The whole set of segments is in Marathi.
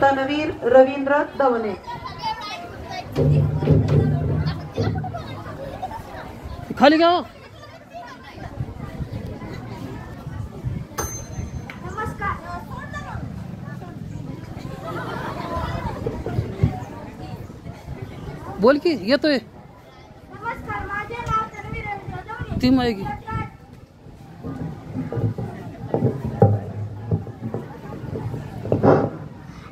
तन्वीर रवींद्र दवणे। खाली घ्या। बोल की येतोय। नमस्कार, माझे नाव तन्वीर रवींद्र दवणे। ती माहिती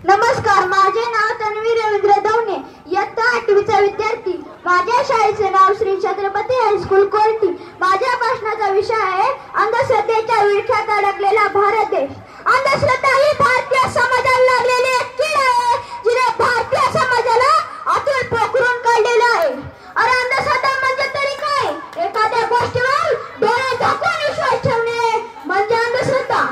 नमस्कार, माझे नाव तन्वीर रवींद्र दवणे, इयत्ता 8वीचा विद्यार्थी। माझ्या शाळेचे नाव श्री छत्रपती हायस्कूल कोर्टी। माझ्या भाषणाचा विषय आहे अंधश्रद्धेच्या विळख्यात अडकलेला भारत देश। अंधश्रद्धा ही भारतीय समाजाला लागलेली एक कीड आहे, जिने भारतीय समाजाला आतून पोखरून काढलेलं आहे। अरे अंधश्रद्धा म्हणजे तरी काय? एखाद्या गोष्टीवर डोळे झाकून विश्वास ठेवणे म्हणजे अंधश्रद्धा।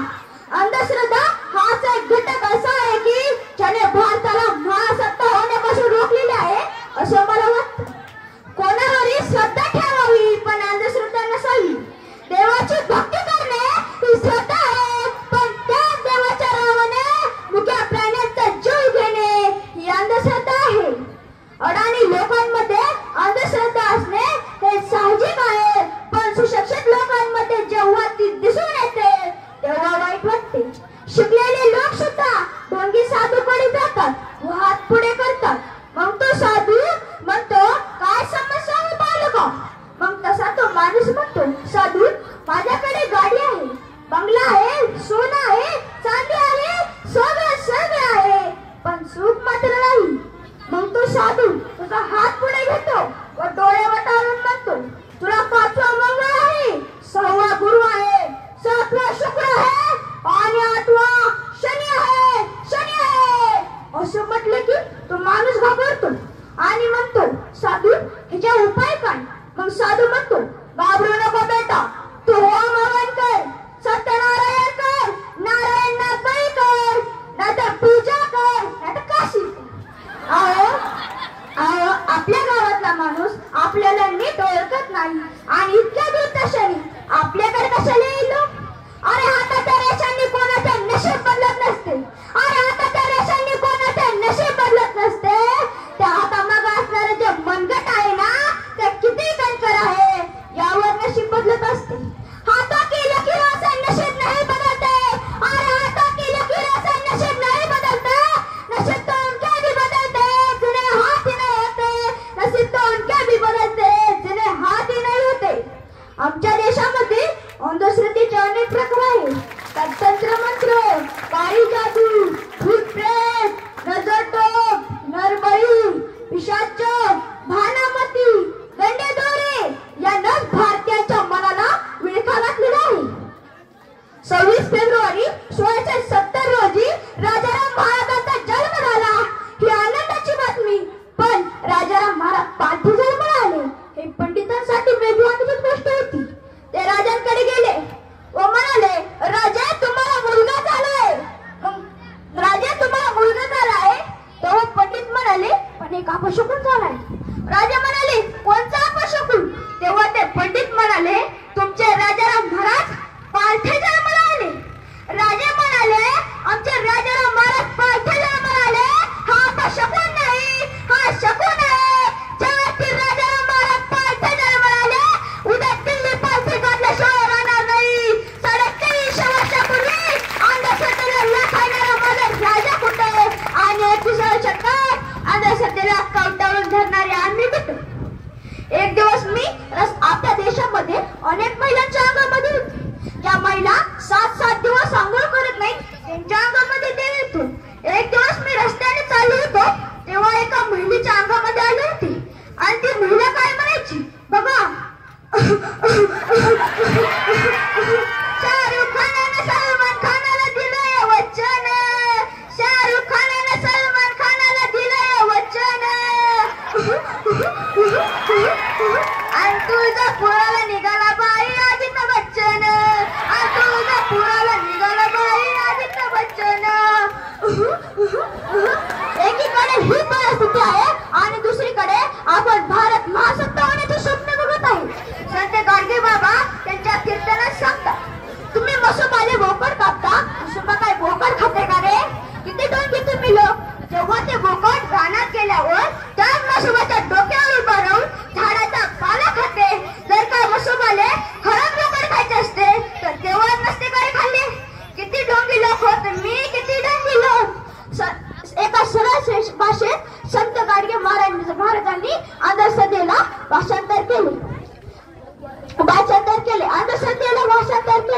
अंधश्रद्धा हाच एक घटक असा आहे की ज्याने भारताला महासत्ता होण्यापासून रोखलेले आहे असं मला वाटतं। कोणावरही श्रद्धा ठेवावी पण अंधश्रद्धा नसावी। देवाची भक्ती करणे ही श्रद्धा आहे, पण त्याच देवाच्या नावाने मुक्या प्राण्यांचा जीव घेणे ही अंधश्रद्धा आहे। अडाणी लोकांमध्ये अंधश्रद्धा असणे हे साहजिक आहे, पण सुशिक्षित लोकांमध्ये जेव्हा ती दिसून येते तेव्हा वाईट वाटते। शिकलेले लोक सुद्धा ढोंगी साधूकडे जातात व हात पुढे करतात। मग तो साधू म्हणतो काय समस्या आहे बालका? मग तसा तो माणूस म्हणतो साधू माझ्याकडे गाडी आहे, बंगला आहे, सोनं आहे, चांदी आहे, सगळं आहे, पण सुख मात्र नाही। मग तो साधू तुझा हात पुढे घेतो व डोळे वटारून म्हणतो तुला 5वा मंगळ आहे, 6वा गुरु आहे, 7वा शुक्र आहे आणि 8वा शनी आहे। असं म्हटलं की तो माणूस घाबरतो आणि म्हणतो साधू ह्याचा उपाय काय? मग साधू म्हणतो घाबरू नको बेटा, तू होम हवन कर, सत्यनारायण कर, नारायणना बळी कर, नाहीतर पूजा कर, नाहीतर काशी कर। आपल्या गावातला माणूस आपल्याला नीट ओळखत नाही आणि इतक्या दूर तशाने आपल्याकडे कशाला येईल? अरे हाताच्या रेषांनी कोणाचे नशीब बदलत नसते। अरे हाताच्या रेषांनी कोणाचे नशीब बदलत नसते। त्या हातामागे असणारे जे मनगट आहे ना ते किती कणकर आहे यावर नशीब बदलत असते। हाता की लकीरों नशीब नहीं बदलते। अरे हाथा की लकीरों से नशीब नहीं बदलते। नसीब तो उनके भी बदलते जिन्हें हाथ ही नहीं होते। नसीब तो उनके भी बदलते जिन्हें हाथ ही नहीं होते। आमच्या देशात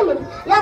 झाले. या